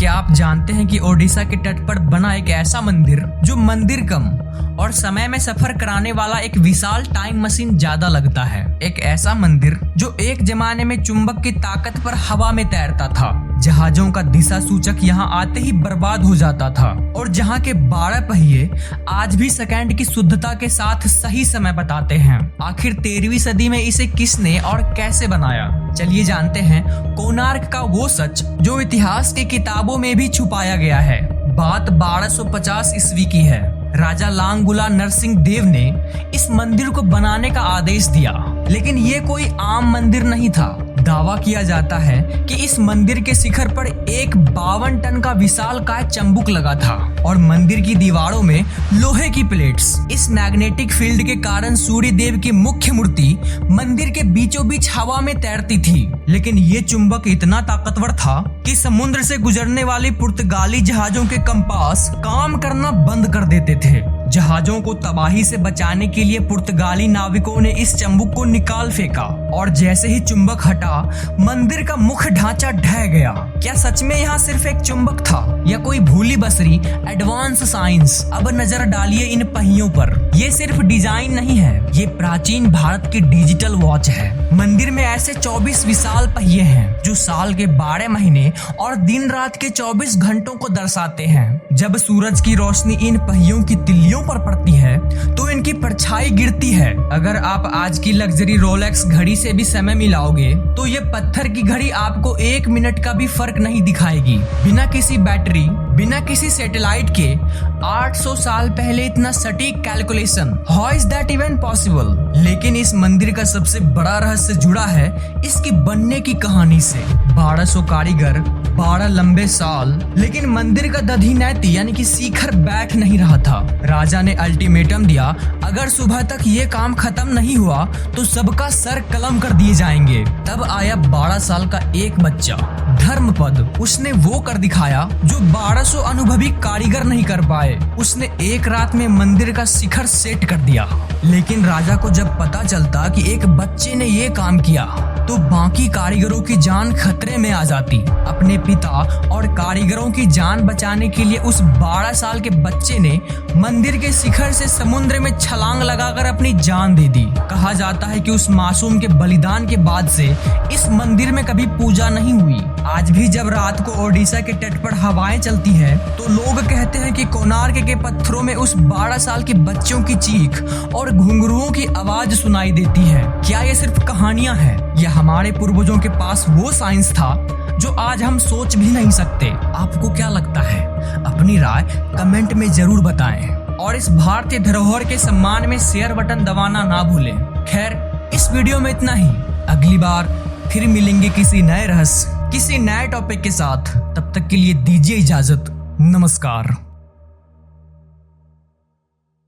क्या आप जानते हैं कि ओडिशा के तट पर बना एक ऐसा मंदिर जो मंदिर कम और समय में सफर कराने वाला एक विशाल टाइम मशीन ज्यादा लगता है। एक ऐसा मंदिर जो एक जमाने में चुंबक की ताकत पर हवा में तैरता था, जहाजों का दिशा सूचक यहाँ आते ही बर्बाद हो जाता था और जहाँ के 12 पहिए आज भी सेकंड की शुद्धता के साथ सही समय बताते हैं। आखिर 13वीं सदी में इसे किसने और कैसे बनाया, चलिए जानते हैं कोणार्क का वो सच जो इतिहास की किताबों में भी छुपाया गया है। बात 1250 ईस्वी की है। राजा लांगुला नरसिंह देव ने इस मंदिर को बनाने का आदेश दिया, लेकिन ये कोई आम मंदिर नहीं था। दावा किया जाता है कि इस मंदिर के शिखर पर एक 52 टन का विशालकाय चंबुक लगा था और मंदिर की दीवारों में लोहे की प्लेट्स। इस मैग्नेटिक फील्ड के कारण सूर्य देव की मुख्य मूर्ति मंदिर के बीचों बीच हवा में तैरती थी, लेकिन ये चुंबक इतना ताकतवर था कि समुद्र से गुजरने वाली पुर्तगाली जहाजों के कंपास काम करना बंद कर देते थे। जहाजों को तबाही से बचाने के लिए पुर्तगाली नाविकों ने इस चंबुक को निकाल फेंका और जैसे ही चुंबक हटा, मंदिर का मुख्य ढांचा ढह गया। क्या सच में यहाँ सिर्फ एक चुंबक था या कोई भूली बसरी एडवांस साइंस? अब नजर डालिए इन पहियों पर। ये सिर्फ डिजाइन नहीं है, ये प्राचीन भारत की डिजिटल वॉच है। मंदिर में ऐसे 24 विशाल पहिए हैं जो साल के 12 महीने और दिन रात के 24 घंटों को दर्शाते हैं। जब सूरज की रोशनी इन पहियों की तिल्लियों पर पड़ती है तो इनकी परछाई गिरती है। अगर आप आज की लग्जरी रोलेक्स घड़ी से भी समय मिलाओगे तो ये पत्थर की घड़ी आपको 1 मिनट का भी फर्क नहीं दिखाएगी। बिना किसी बैटरी, बिना किसी सैटेलाइट के 800 साल पहले इतना सटीक calculation, how is that even possible? लेकिन इस मंदिर का सबसे बड़ा रहस्य जुड़ा है इसकी बनने की कहानी से। 1200 कारीगर, 12 लंबे साल, लेकिन मंदिर का दधिनैती यानी कि शिखर बैठ नहीं रहा था। राजा ने अल्टीमेटम दिया, अगर सुबह तक ये काम खत्म नहीं हुआ तो सबका सर कलम कर दिए जाएंगे। तब आया 12 साल का एक बच्चा, धर्मपद। उसने वो कर दिखाया जो 1200 अनुभवी कारीगर नहीं कर पाए। उसने एक रात में मंदिर का शिखर सेट कर दिया। लेकिन राजा को जब पता चलता कि एक बच्चे ने ये काम किया तो बाकी कारीगरों की जान खतरे में आ जाती। अपने पिता और कारीगरों की जान बचाने के लिए उस 12 साल के बच्चे ने मंदिर के शिखर से समुद्र में छलांग लगाकर अपनी जान दे दी। कहा जाता है कि उस मासूम के बलिदान के बाद से इस मंदिर में कभी पूजा नहीं हुई। आज भी जब रात को ओडिशा के तट पर हवाएं चलती है तो लोग कहते हैं कि कोणार्क के पत्थरों में उस 12 साल के बच्चों की चीख और घुंघरुओं की आवाज सुनाई देती है। क्या ये सिर्फ कहानियां हैं या हमारे पूर्वजों के पास वो साइंस था जो आज हम सोच भी नहीं सकते? आपको क्या लगता है? अपनी राय कमेंट में जरूर बताएं और इस भारतीय धरोहर के सम्मान में शेयर बटन दबाना ना भूलें। खैर, इस वीडियो में इतना ही। अगली बार फिर मिलेंगे किसी नए रहस्य, किसी नए टॉपिक के साथ। तब तक के लिए दीजिए इजाजत। नमस्कार।